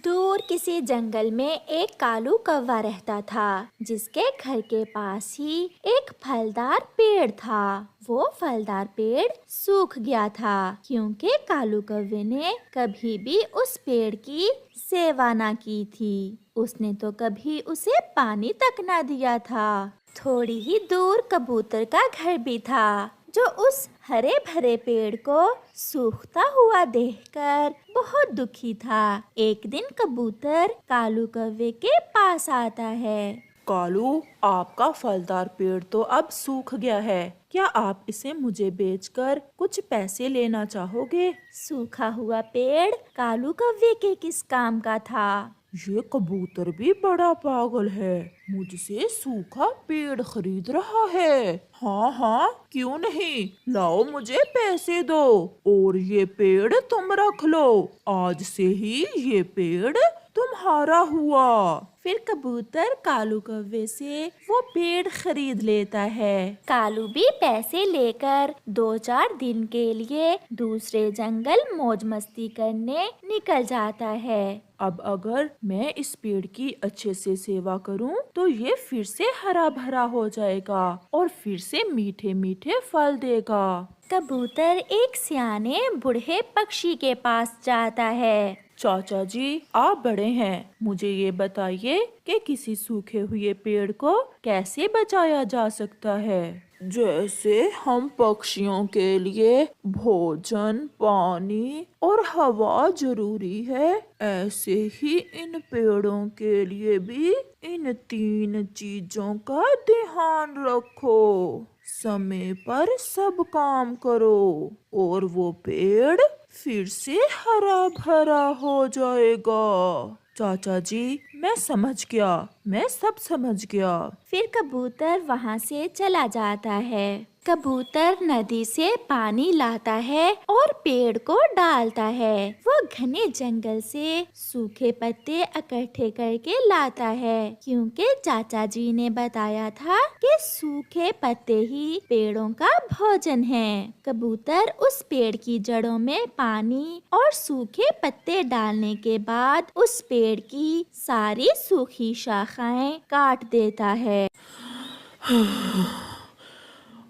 दूर किसी जंगल में एक कालू कौवा रहता था, जिसके घर के पास ही एक फलदार पेड़ था। वो फलदार पेड़ सूख गया था क्योंकि कालू कौवे ने कभी भी उस पेड़ की सेवा ना की थी। उसने तो कभी उसे पानी तक ना दिया था। थोड़ी ही दूर कबूतर का घर भी था, जो उस हरे भरे पेड़ को सूखता हुआ देखकर बहुत दुखी था। एक दिन कबूतर कालू कौवे के पास आता है। कालू, आपका फलदार पेड़ तो अब सूख गया है। क्या आप इसे मुझे बेचकर कुछ पैसे लेना चाहोगे? सूखा हुआ पेड़ कालू कौवे के किस काम का था? ये कबूतर भी बड़ा पागल है, मुझसे सूखा पेड़ खरीद रहा है। हाँ हाँ, क्यों नहीं, लाओ मुझे पैसे दो और ये पेड़ तुम रख लो। आज से ही ये पेड़ तुम्हारा हुआ। फिर कबूतर कालू कौवे से वो पेड़ खरीद लेता है। कालू भी पैसे लेकर 2-4 दिन के लिए दूसरे जंगल मौज मस्ती करने निकल जाता है। अब अगर मैं इस पेड़ की अच्छे से सेवा करूं, तो ये फिर से हरा भरा हो जाएगा और फिर से मीठे मीठे फल देगा। कबूतर एक सियाने बूढ़े पक्षी के पास जाता है। चाचा जी, आप बड़े हैं, मुझे ये बताइए कि किसी सूखे हुए पेड़ को कैसे बचाया जा सकता है? जैसे हम पक्षियों के लिए भोजन, पानी और हवा जरूरी है, ऐसे ही इन पेड़ों के लिए भी इन 3 चीजों का ध्यान रखो। समय पर सब काम करो और वो पेड़ फिर से हरा भरा हो जाएगा। चाचा जी, मैं समझ गया, मैं सब समझ गया। फिर कबूतर वहाँ से चला जाता है। कबूतर नदी से पानी लाता है और पेड़ को डालता है। वो घने जंगल से सूखे पत्ते इकट्ठे करके लाता है, क्योंकि चाचा जी ने बताया था कि सूखे पत्ते ही पेड़ों का भोजन है। कबूतर उस पेड़ की जड़ों में पानी और सूखे पत्ते डालने के बाद उस पेड़ की सारी सूखी शाखाएं काट देता है।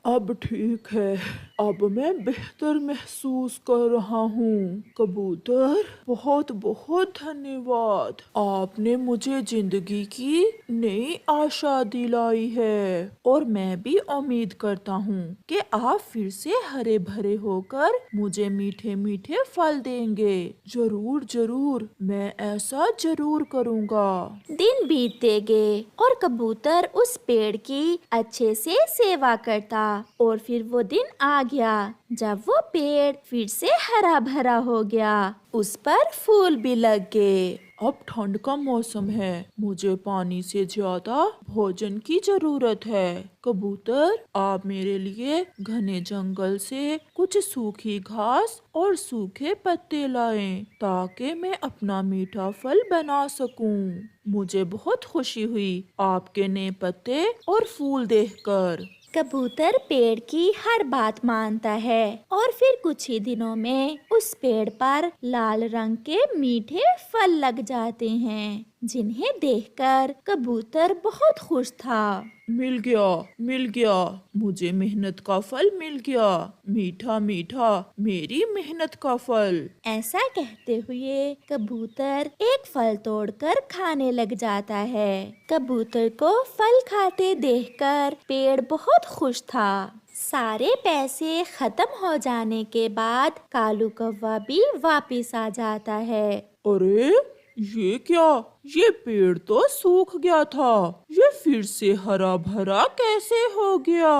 अब ठीक है, अब मैं बेहतर महसूस कर रहा हूँ। कबूतर, बहुत बहुत धन्यवाद, आपने मुझे जिंदगी की नई आशा दिलाई है और मैं भी उम्मीद करता हूँ कि आप फिर से हरे भरे होकर मुझे मीठे मीठे फल देंगे। जरूर जरूर, मैं ऐसा जरूर करूँगा। दिन बीतते गए और कबूतर उस पेड़ की अच्छे से सेवा करता और फिर वो दिन आ गया जब वो पेड़ फिर से हरा भरा हो गया। उस पर फूल भी लग गए। अब ठंड का मौसम है, मुझे पानी से ज्यादा भोजन की जरूरत है। कबूतर, आप मेरे लिए घने जंगल से कुछ सूखी घास और सूखे पत्ते लाएं, ताकि मैं अपना मीठा फल बना सकूं। मुझे बहुत खुशी हुई आपके नए पत्ते और फूल देखकर। कबूतर पेड़ की हर बात मानता है और फिर कुछ ही दिनों में उस पेड़ पर लाल रंग के मीठे फल लग जाते हैं, जिन्हें देखकर कबूतर बहुत खुश था। मिल गया, मिल गया, मुझे मेहनत का फल मिल गया। मीठा मीठा मेरी मेहनत का फल। ऐसा कहते हुए कबूतर एक फल तोड़कर खाने लग जाता है। कबूतर को फल खाते देखकर पेड़ बहुत खुश था। सारे पैसे खत्म हो जाने के बाद कालू कौवा भी वापिस आ जाता है। अरे, ये क्या? ये पेड़ तो सूख गया था, ये फिर से हरा भरा कैसे हो गया?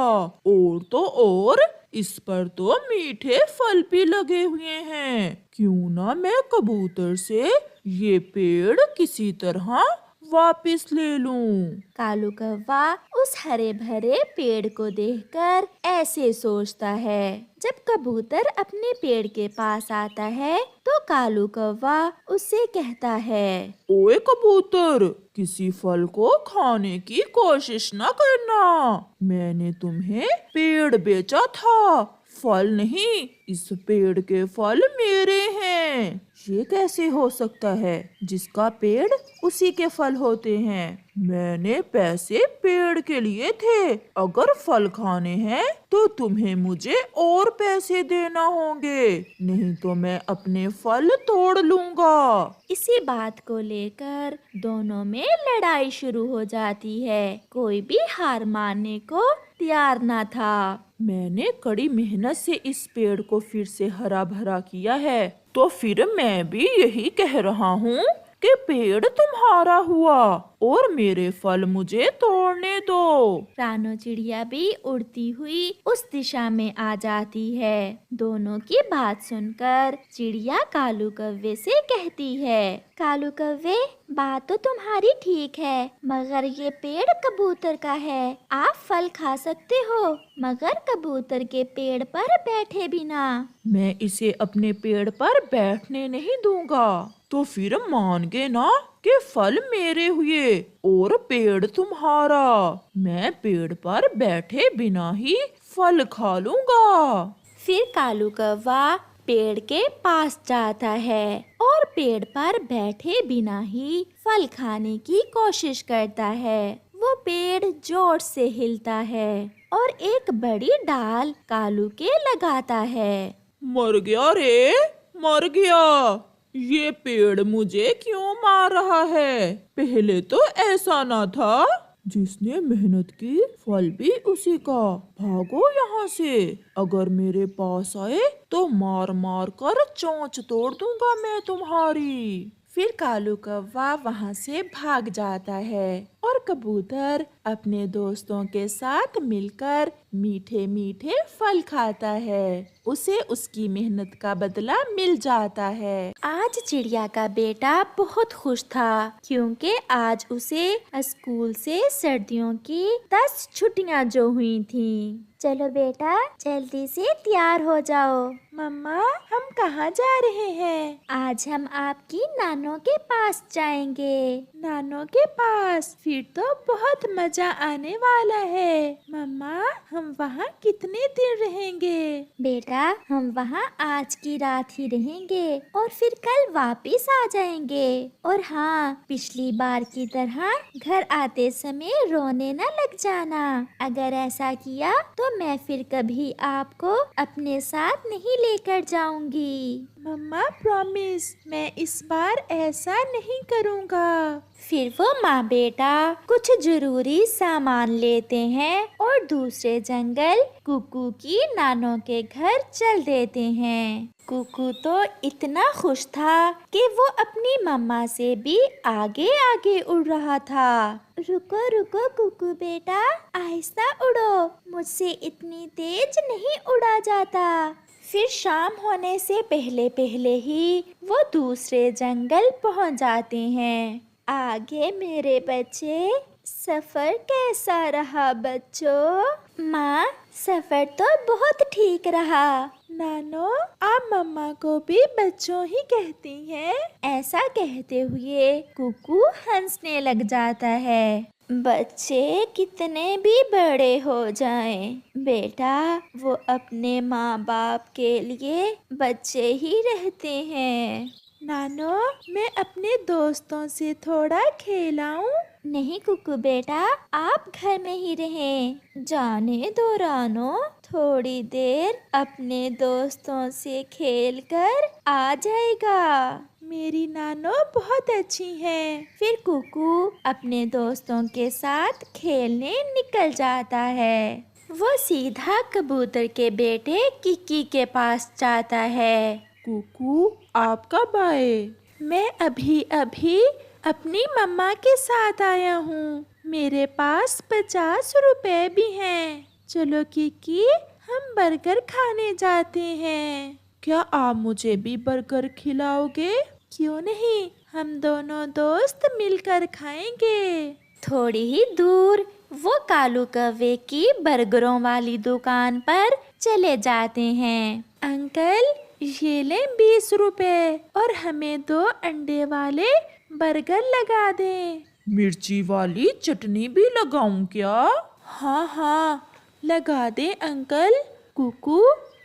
और तो और, इस पर तो मीठे फल भी लगे हुए हैं। क्यों ना मैं कबूतर से ये पेड़ किसी तरह वापस ले लूं। कालू कौवा उस हरे भरे पेड़ को देखकर ऐसे सोचता है। जब कबूतर अपने पेड़ के पास आता है तो कालू कौवा उससे कहता है, ओए कबूतर, किसी फल को खाने की कोशिश न करना। मैंने तुम्हें पेड़ बेचा था, फल नहीं। इस पेड़ के फल मेरे हैं। ये कैसे हो सकता है? जिसका पेड़ उसी के फल होते हैं। मैंने पैसे पेड़ के लिए थे। अगर फल खाने हैं तो तुम्हें मुझे और पैसे देना होंगे, नहीं तो मैं अपने फल तोड़ लूंगा। इसी बात को लेकर दोनों में लड़ाई शुरू हो जाती है। कोई भी हार मानने को तैयार ना था। मैंने कड़ी मेहनत से इस पेड़ को फिर से हरा भरा किया है, तो फिर मैं भी यही कह रहा हूँ कि पेड़ तुम्हारा हुआ और मेरे फल मुझे तोड़ने दो। रानो चिड़िया भी उड़ती हुई उस दिशा में आ जाती है। दोनों की बात सुनकर चिड़िया कालू कौवे से कहती है, कालू कौवे, बात तो तुम्हारी ठीक है, मगर ये पेड़ कबूतर का है। आप फल खा सकते हो, मगर कबूतर के पेड़ पर बैठे बिना। मैं इसे अपने पेड़ पर बैठने नहीं दूंगा। तो फिर मान गए ना कि फल मेरे हुए और पेड़ तुम्हारा। मैं पेड़ पर बैठे बिना ही फल खा लूंगा। फिर कालू कौवा पेड़ के पास जाता है और पेड़ पर बैठे बिना ही फल खाने की कोशिश करता है। वो पेड़ जोर से हिलता है और एक बड़ी डाल कालू के लगाता है। मर गया रे, मर गया। ये पेड़ मुझे क्यों मार रहा है? पहले तो ऐसा ना था। जिसने मेहनत की फल भी उसी का। भागो यहाँ से। अगर मेरे पास आए तो मार मार कर चोंच तोड़ दूंगा मैं तुम्हारी। फिर कालू कौवा वहाँ से भाग जाता है और कबूतर अपने दोस्तों के साथ मिलकर मीठे मीठे फल खाता है। उसे उसकी मेहनत का बदला मिल जाता है। आज चिड़िया का बेटा बहुत खुश था, क्योंकि आज उसे स्कूल से सर्दियों की 10 छुट्टियां जो हुई थीं। चलो बेटा, जल्दी से तैयार हो जाओ। मम्मा, हम कहाँ जा रहे हैं? आज हम आपकी नानो के पास जाएंगे। नानो के पास? फिर तो बहुत मजा आने वाला है। मम्मा, हम वहाँ कितने दिन रहेंगे? बेटा, हम वहाँ आज की रात ही रहेंगे और फिर कल वापस आ जाएंगे। और हाँ, पिछली बार की तरह घर आते समय रोने न लग जाना। अगर ऐसा किया तो मैं फिर कभी आपको अपने साथ नहीं लेकर जाऊंगी। मम्मा प्रॉमिस, मैं इस बार ऐसा नहीं करूँगा। फिर वो माँ बेटा कुछ जरूरी सामान लेते हैं और दूसरे जंगल कुकू की नानो के घर चल देते हैं। कुकू तो इतना खुश था कि वो अपनी मम्मा से भी आगे आगे उड़ रहा था। रुको रुको कुकू बेटा, आहिस्ता उड़ो, मुझसे इतनी तेज नहीं उड़ा जाता। फिर शाम होने से पहले पहले ही वो दूसरे जंगल पहुंच जाते हैं। आगे मेरे बच्चे, सफर कैसा रहा बच्चों? माँ, सफर तो बहुत ठीक रहा। नानो, आप मम्मा को भी बच्चों ही कहती हैं? ऐसा कहते हुए कुकू हंसने लग जाता है। बच्चे कितने भी बड़े हो जाएं, बेटा वो अपने माँ बाप के लिए बच्चे ही रहते हैं। नानो, मैं अपने दोस्तों से थोड़ा खेलाऊं? नहीं कुकू बेटा, आप घर में ही रहें। जाने दो रानो, थोड़ी देर अपने दोस्तों से खेलकर आ जाएगा। मेरी नानो बहुत अच्छी है। फिर कुकू अपने दोस्तों के साथ खेलने निकल जाता है। वो सीधा कबूतर के बेटे किकी के पास जाता है। कुकू, आप कब आए? मैं अभी अभी अपनी मम्मा के साथ आया हूँ। मेरे पास 50 रुपए भी हैं। चलो किकी, हम बर्गर खाने जाते हैं। क्या आप मुझे भी बर्गर खिलाओगे? क्यों नहीं, हम दोनों दोस्त मिलकर खाएंगे। थोड़ी ही दूर वो कालू कौवे की बर्गरों वाली दुकान पर चले जाते हैं। अंकल, ये लें 20 रुपए और हमें 2 अंडे वाले बर्गर लगा दें। मिर्ची वाली चटनी भी लगाऊं क्या? हाँ हाँ, लगा दे अंकल। कुकू,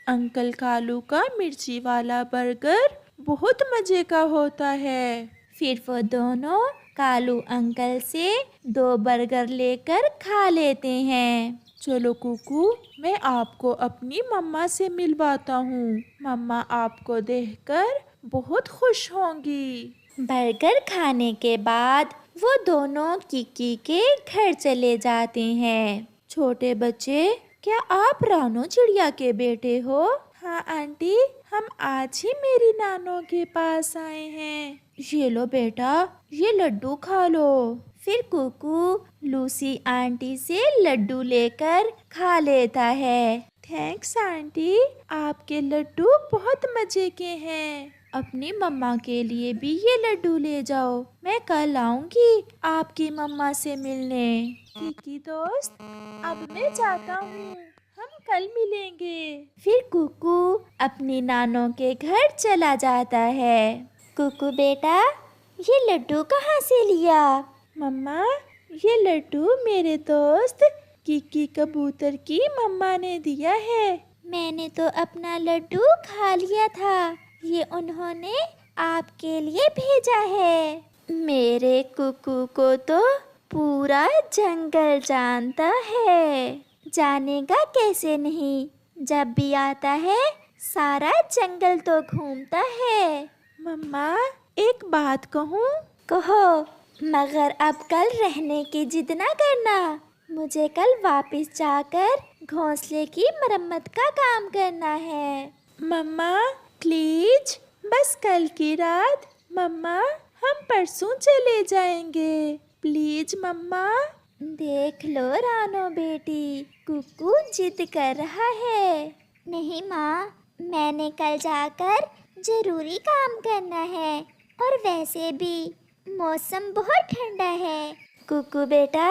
अंकल कालू का मिर्ची वाला बर्गर बहुत मजे का होता है। फिर वो दोनों कालू अंकल से 2 बर्गर लेकर खा लेते हैं। चलो कुकू, मैं आपको अपनी मम्मा से मिलवाता हूँ। मम्मा आपको देखकर बहुत खुश होंगी। बर्गर खाने के बाद वो दोनों किकी के घर चले जाते हैं। छोटे बच्चे, क्या आप रानो चिड़िया के बेटे हो? हाँ आंटी, हम आज ही मेरी नानो के पास आए हैं। ये लो बेटा, ये लड्डू खा लो। फिर कुकू लूसी आंटी से लड्डू लेकर खा लेता है। थैंक्स आंटी, आपके लड्डू बहुत मजे के हैं। अपनी मम्मा के लिए भी ये लड्डू ले जाओ, मैं कल आऊंगी आपकी मम्मा से मिलने। किकी दोस्त, अब मैं जाता हूँ, हम कल मिलेंगे। फिर कुकू अपनी नानो के घर चला जाता है। कुकू बेटा, ये लड्डू कहाँ से लिया? मम्मा, ये लड्डू मेरे दोस्त किकी कबूतर की मम्मा ने दिया है। मैंने तो अपना लड्डू खा लिया था, ये उन्होंने आपके लिए भेजा है। मेरे कुकू को तो पूरा जंगल जानता है, जानेगा कैसे नहीं, जब भी आता है सारा जंगल तो घूमता है। मम्मा, एक बात कहूँ? कहो, मगर अब कल रहने की जिद ना करना, मुझे कल वापस जाकर घोंसले की मरम्मत का काम करना है। मम्मा प्लीज, बस कल की रात। मम्मा, हम परसों चले जाएंगे, प्लीज मम्मा। देख लो रानो बेटी, कुकू जिद कर रहा है। नहीं माँ, मैंने कल जाकर जरूरी काम करना है, और वैसे भी मौसम बहुत ठंडा है। कुकू बेटा,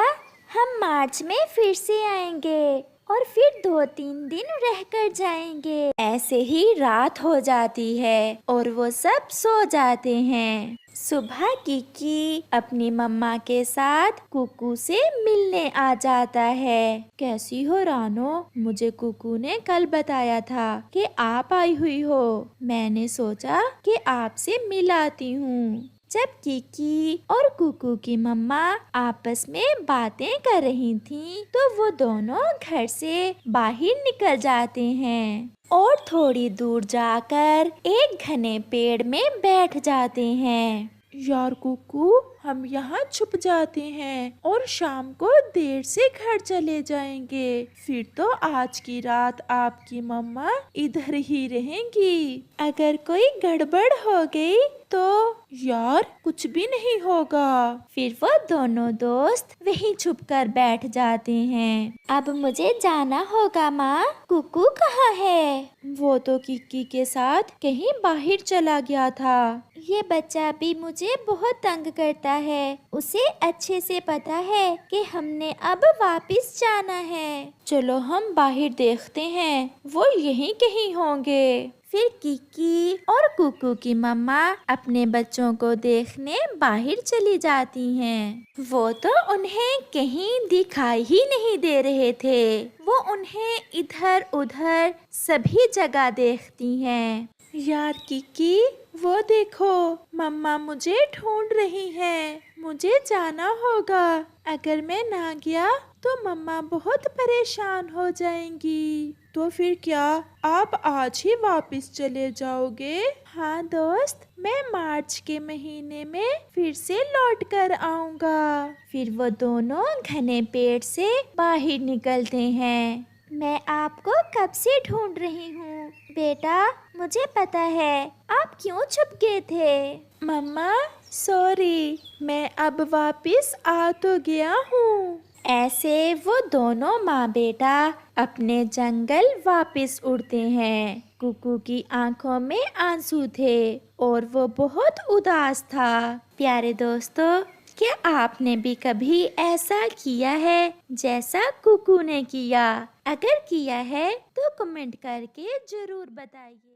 हम मार्च में फिर से आएंगे और फिर 2-3 दिन रहकर जाएंगे। ऐसे ही रात हो जाती है और वो सब सो जाते हैं। सुबह किकी अपनी मम्मा के साथ कुकू से मिलने आ जाता है। कैसी हो रानो? मुझे कुकू ने कल बताया था कि आप आई हुई हो, मैंने सोचा कि आपसे मिल आती हूँ। जब किकी और कुकू की मम्मा आपस में बातें कर रही थीं, तो वो दोनों घर से बाहर निकल जाते हैं और थोड़ी दूर जाकर एक घने पेड़ में बैठ जाते हैं। यार कुकू, हम यहाँ छुप जाते हैं और शाम को देर से घर चले जाएंगे। फिर तो आज की रात आपकी मम्मा इधर ही रहेंगी। अगर कोई गड़बड़ हो गई तो यार कुछ भी नहीं होगा। फिर वो दोनों दोस्त वहीं छुपकर बैठ जाते हैं। अब मुझे जाना होगा माँ, कुकू कहाँ है? वो तो किकी के साथ कहीं बाहर चला गया था। ये बच्चा भी मुझे बहुत तंग करता है, उसे अच्छे से पता है कि हमने अब वापस जाना है। चलो हम बाहर देखते हैं, वो यहीं कहीं होंगे। फिर किकी और कुकू की मम्मा अपने बच्चों को देखने बाहर चली जाती हैं। वो तो उन्हें कहीं दिखाई ही नहीं दे रहे थे। वो उन्हें इधर उधर सभी जगह देखती हैं। यार किकी, वो देखो, मम्मा मुझे ढूंढ रही हैं। मुझे जाना होगा। अगर मैं ना गया तो मम्मा बहुत परेशान हो जाएंगी। तो फिर क्या आप आज ही वापस चले जाओगे? हाँ दोस्त, मैं मार्च के महीने में फिर से लौट कर आऊँगा। फिर वो दोनों घने पेड़ से बाहर निकलते हैं। मैं आपको कब से ढूंढ रही हूँ बेटा, मुझे पता है आप क्यों छुप गए थे। मम्मा सॉरी, मैं अब वापस आ तो गया हूँ। ऐसे वो दोनों माँ बेटा अपने जंगल वापस उड़ते हैं। कुकू की आंखों में आंसू थे और वो बहुत उदास था। प्यारे दोस्तों, क्या आपने भी कभी ऐसा किया है जैसा कुकू ने किया? अगर किया है तो कमेंट करके जरूर बताइए।